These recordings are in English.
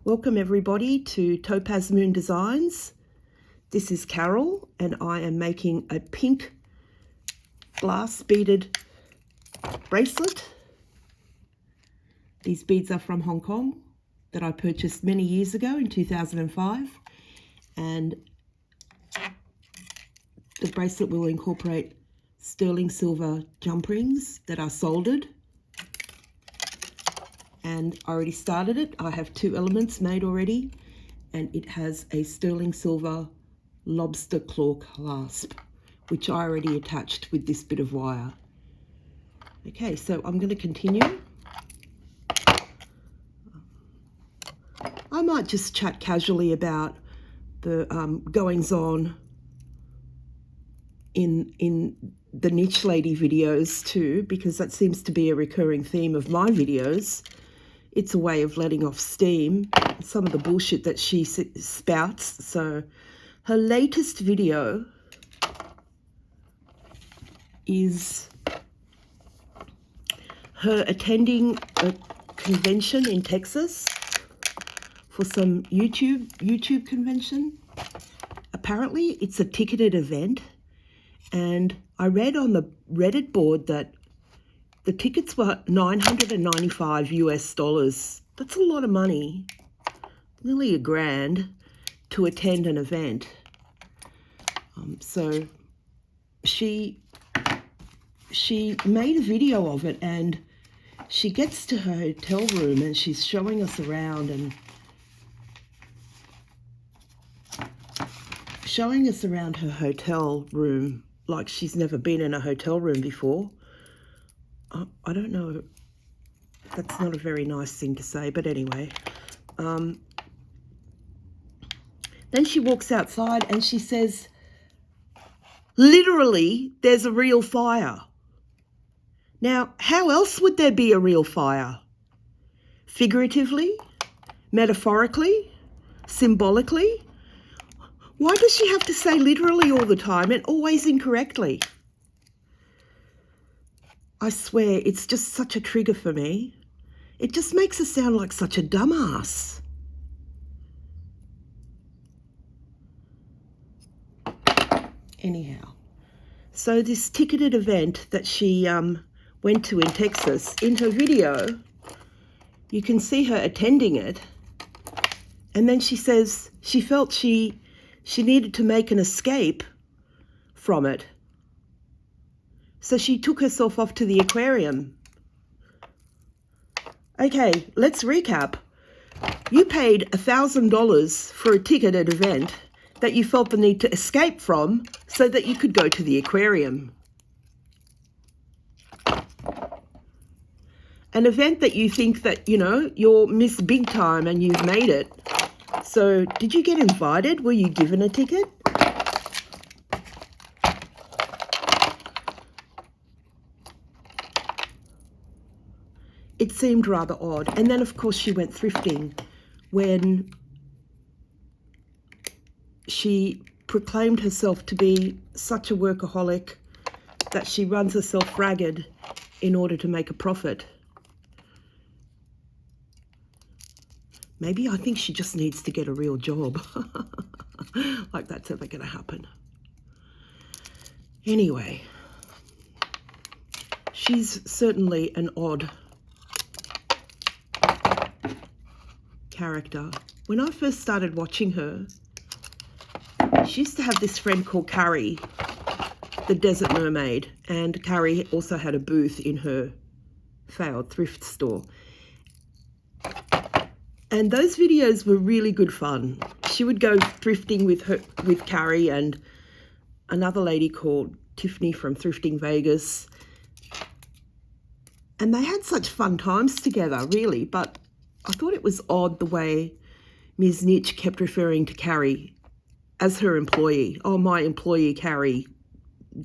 Welcome everybody to TopazMoon Designs. This is Carol and I am making a pink glass beaded bracelet. These beads are from Hong Kong that I purchased many years ago in 2005, and the bracelet will incorporate sterling silver jump rings that are soldered. And I already started it. I have 2 elements made already, and it has a sterling silver lobster claw clasp, which I already attached with this bit of wire. Okay, so I'm going to continue. I might just chat casually about the goings-on in the niche lady videos too, because that seems to be a recurring theme of my videos. It's a way of letting off steam, some of the bullshit that she spouts. So her latest video is her attending a convention in Texas for some YouTube convention. Apparently it's a ticketed event, and I read on the Reddit board that the tickets were $995 US. That's a lot of money, nearly $1,000 to attend an event. So she made a video of it, and she gets to her hotel room and she's showing us around and showing us around her hotel room like she's never been in a hotel room before. I don't know, that's not a very nice thing to say, but anyway. Then she walks outside and she says, literally, there's a real fire. Now, how else would there be a real fire? Figuratively? Metaphorically? Symbolically? Why does she have to say literally all the time and always incorrectly? I swear, it's just such a trigger for me. It just makes her sound like such a dumbass. Anyhow, so this ticketed event that she went to in Texas, in her video, you can see her attending it. And then she says she felt she needed to make an escape from it. So she took herself off to the aquarium. Okay, let's recap. You paid $1,000 for a ticketed event that you felt the need to escape from so that you could go to the aquarium. An event that you think that, you know, you're Miss Big Time and you've made it. So did you get invited? Were you given a ticket? It seemed rather odd. And then, of course, she went thrifting when she proclaimed herself to be such a workaholic that she runs herself ragged in order to make a profit. Maybe I think she just needs to get a real job. Like that's ever going to happen. Anyway, she's certainly an odd character. When I first started watching her, she used to have this friend called Carrie, the Desert Mermaid, and Carrie also had a booth in her failed thrift store. And those videos were really good fun. She would go thrifting with Carrie and another lady called Tiffany from Thrifting Vegas. And they had such fun times together, really, but I thought it was odd the way Ms. Nitch kept referring to Carrie as her employee. Oh, my employee Carrie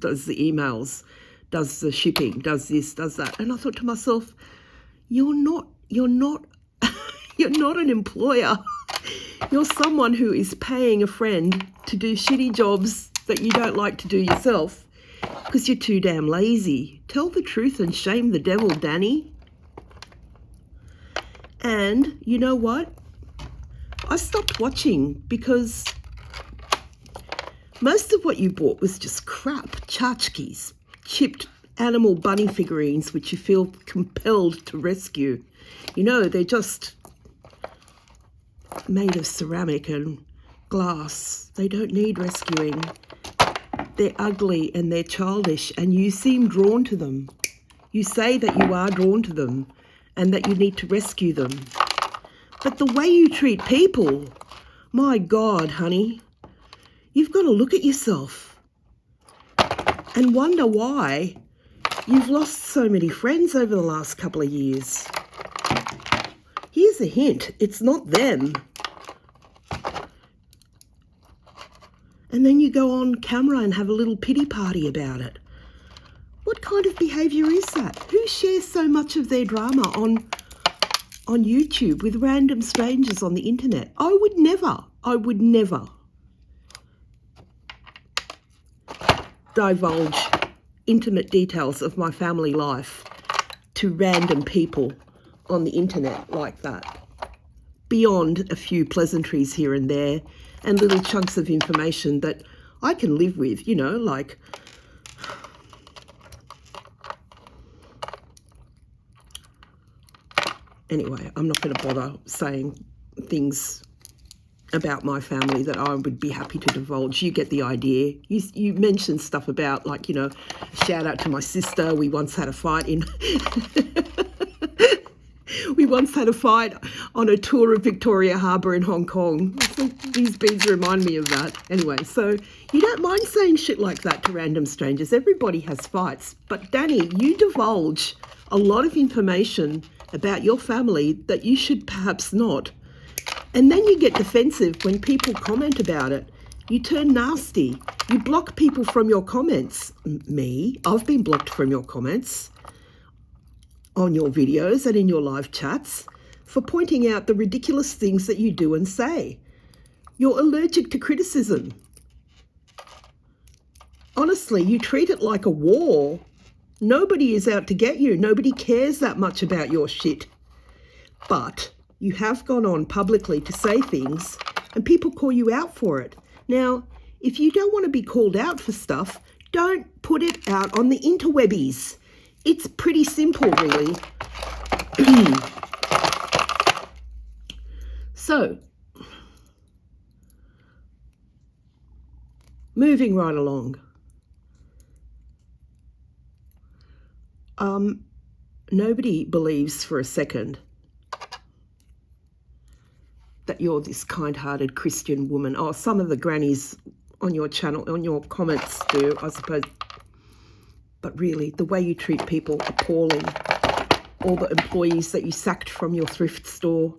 does the emails, does the shipping, does this, does that. And I thought to myself, you're not an employer. You're someone who is paying a friend to do shitty jobs that you don't like to do yourself because you're too damn lazy. Tell the truth and shame the devil, Danny. And you know what? I stopped watching because most of what you bought was just crap. Tchotchkes, chipped animal bunny figurines, which you feel compelled to rescue. You know, they're just made of ceramic and glass. They don't need rescuing. They're ugly and they're childish, and you seem drawn to them. You say that you are drawn to them and that you need to rescue them. But the way you treat people, my God, honey, you've got to look at yourself and wonder why you've lost so many friends over the last couple of years. Here's a hint, it's not them. And then you go on camera and have a little pity party about it. What kind of behaviour is that? Who shares so much of their drama on YouTube with random strangers on the internet? I would never divulge intimate details of my family life to random people on the internet like that. Beyond a few pleasantries here and there and little chunks of information that I can live with, you know, like anyway, I'm not going to bother saying things about my family that I would be happy to divulge. You get the idea. You mentioned stuff about, like, you know, shout out to my sister. We once had a fight on a tour of Victoria Harbour in Hong Kong. These beads remind me of that. Anyway, so you don't mind saying shit like that to random strangers. Everybody has fights. But Danny, you divulge a lot of information about your family that you should perhaps not. And then you get defensive when people comment about it. You turn nasty. You block people from your comments. Me, I've been blocked from your comments on your videos and in your live chats for pointing out the ridiculous things that you do and say. You're allergic to criticism. Honestly, you treat it like a war. Nobody is out to get you. Nobody cares that much about your shit. But you have gone on publicly to say things and people call you out for it. Now, if you don't want to be called out for stuff, don't put it out on the interwebbies. It's pretty simple, really. So, moving right along. Nobody believes for a second that you're this kind-hearted Christian woman. Oh, some of the grannies on your channel, on your comments do, I suppose. But really, the way you treat people, appalling. All the employees that you sacked from your thrift store,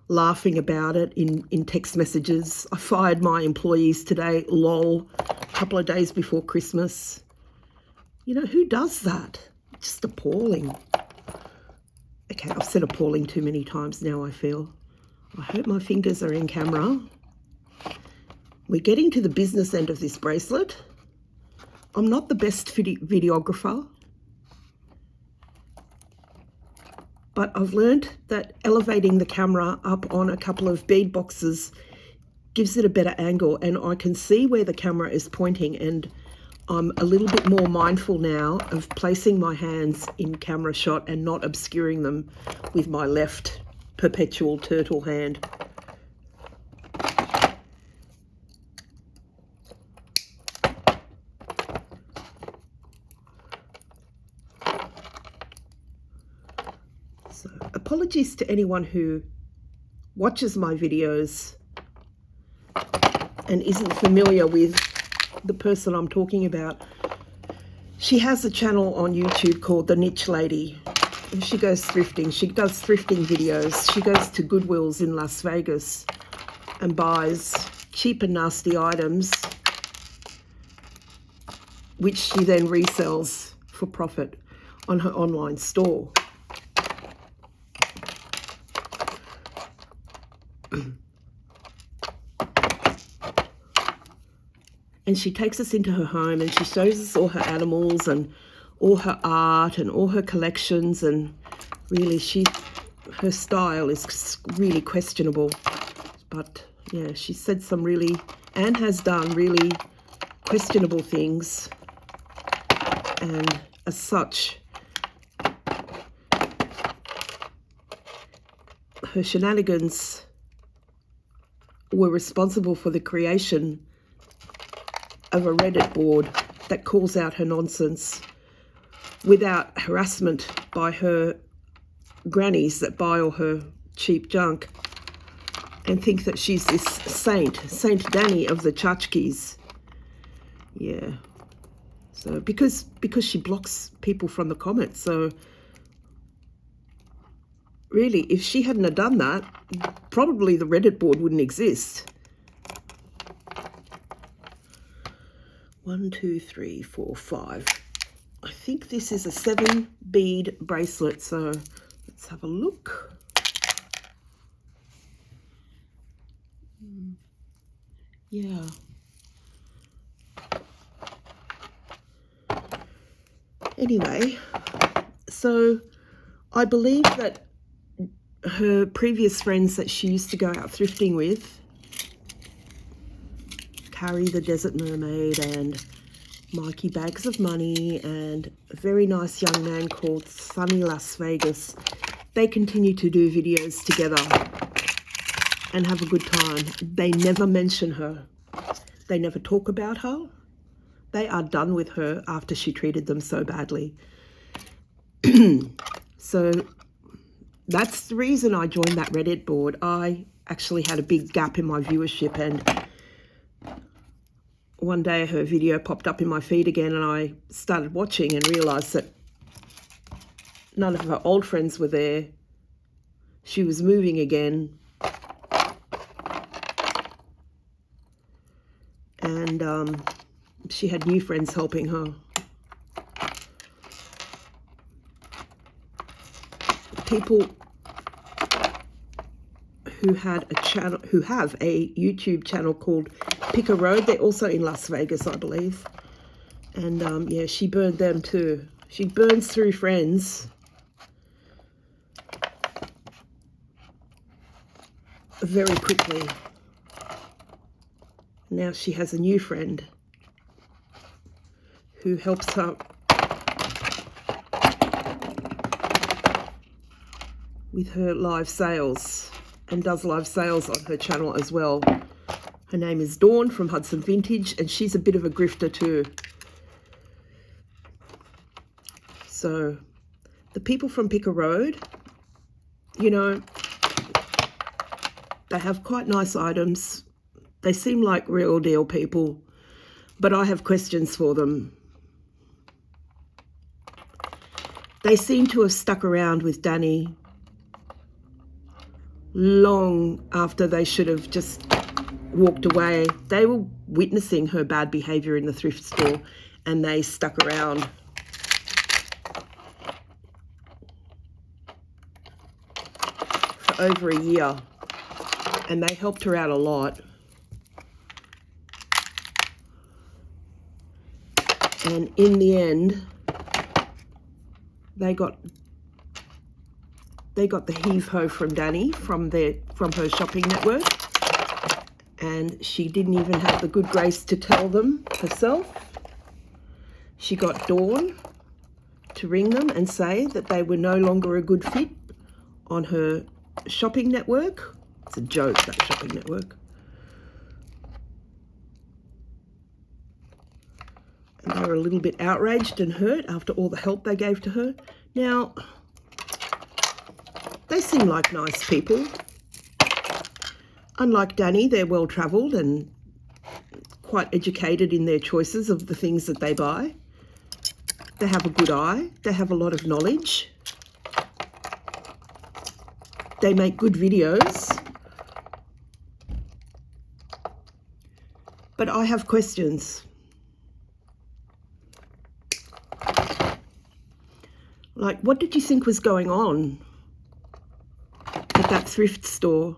laughing about it in text messages. I fired my employees today, lol, a couple of days before Christmas. You know, who does that? Just appalling. Okay, I've said appalling too many times now, I feel. I hope my fingers are in camera. We're getting to the business end of this bracelet. I'm not the best videographer, but I've learned that elevating the camera up on a couple of bead boxes gives it a better angle, and I can see where the camera is pointing, and I'm a little bit more mindful now of placing my hands in camera shot and not obscuring them with my left perpetual turtle hand. So, apologies to anyone who watches my videos and isn't familiar with the person I'm talking about. She has a channel on YouTube called The Niche Lady. And she goes thrifting. She does thrifting videos. She goes to Goodwills in Las Vegas and buys cheap and nasty items, which she then resells for profit on her online store. And she takes us into her home and she shows us all her animals and all her art and all her collections, and really her style is really questionable. But yeah, she said some really, and has done really questionable things. And as such, her shenanigans were responsible for the creation of a Reddit board that calls out her nonsense without harassment by her grannies that buy all her cheap junk and think that she's this Saint Danny of the tchotchkes. Yeah. So because she blocks people from the comments. So really, if she hadn't have done that, probably the Reddit board wouldn't exist. 1, 2, 3, 4, 5. I think this is a 7-bead bracelet. So let's have a look. Yeah. Anyway, so I believe that her previous friends that she used to go out thrifting with, Carrie the Desert Mermaid and Mikey Bags of Money and a very nice young man called Sunny Las Vegas, they continue to do videos together and have a good time. They never mention her. They never talk about her. They are done with her after she treated them so badly. So that's the reason I joined that Reddit board. I actually had a big gap in my viewership, and one day her video popped up in my feed again, and I started watching and realized that none of her old friends were there. She was moving again. And she had new friends helping her. People who had a channel, who have a YouTube channel called Pick a Road, they're also in Las Vegas, I believe. And yeah, she burned them too. She burns through friends. Very quickly. Now she has a new friend who helps her with her live sales and does live sales on her channel as well. Her name is Dawn from Hudson Vintage, and she's a bit of a grifter too. So the people from Pick a Road, you know, they have quite nice items. They seem like real deal people, but I have questions for them. They seem to have stuck around with Danny long after they should have just walked away. They were witnessing her bad behavior in the thrift store, and they stuck around. For over a year, and they helped her out a lot. And in the end, they got the heave-ho from Danny from her shopping network, and she didn't even have the good grace to tell them herself. She got Dawn to ring them and say that they were no longer a good fit on her shopping network. It's a joke, that shopping network. And they were a little bit outraged and hurt after all the help they gave to her. Now, they seem like nice people. Unlike Danny, they're well-travelled and quite educated in their choices of the things that they buy. They have a good eye. They have a lot of knowledge. They make good videos. But I have questions. Like, what did you think was going on at that thrift store?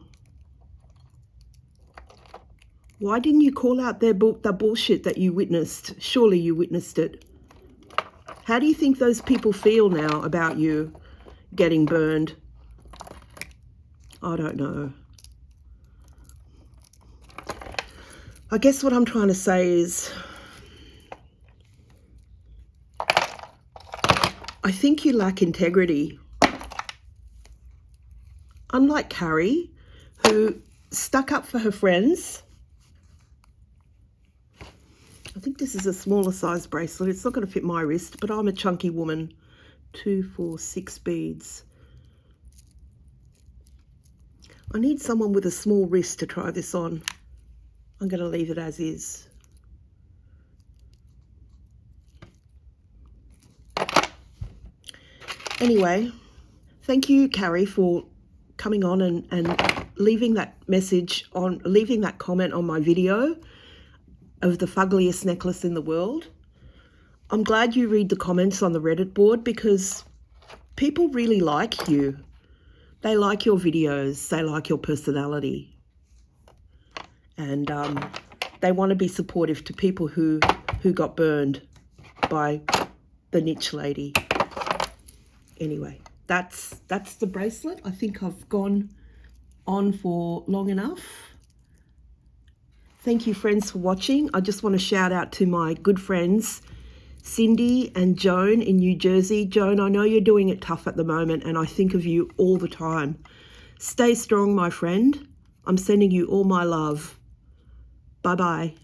Why didn't you call out the bullshit that you witnessed? Surely you witnessed it. How do you think those people feel now about you getting burned? I don't know. I guess what I'm trying to say is, I think you lack integrity. Unlike Carrie, who stuck up for her friends. I think this is a smaller size bracelet. It's not going to fit my wrist, but I'm a chunky woman. 2, 4, 6 beads. I need someone with a small wrist to try this on. I'm going to leave it as is. Anyway, thank you, Carrie, for coming on and leaving that message on, leaving that comment on my video of the fuggliest necklace in the world. I'm glad you read the comments on the Reddit board because people really like you. They like your videos, they like your personality. And they want to be supportive to people who got burned by the niche lady. Anyway, that's the bracelet. I think I've gone on for long enough. Thank you, friends, for watching. I just want to shout out to my good friends, Cindy and Joan in New Jersey. Joan, I know you're doing it tough at the moment, and I think of you all the time. Stay strong, my friend. I'm sending you all my love. Bye-bye.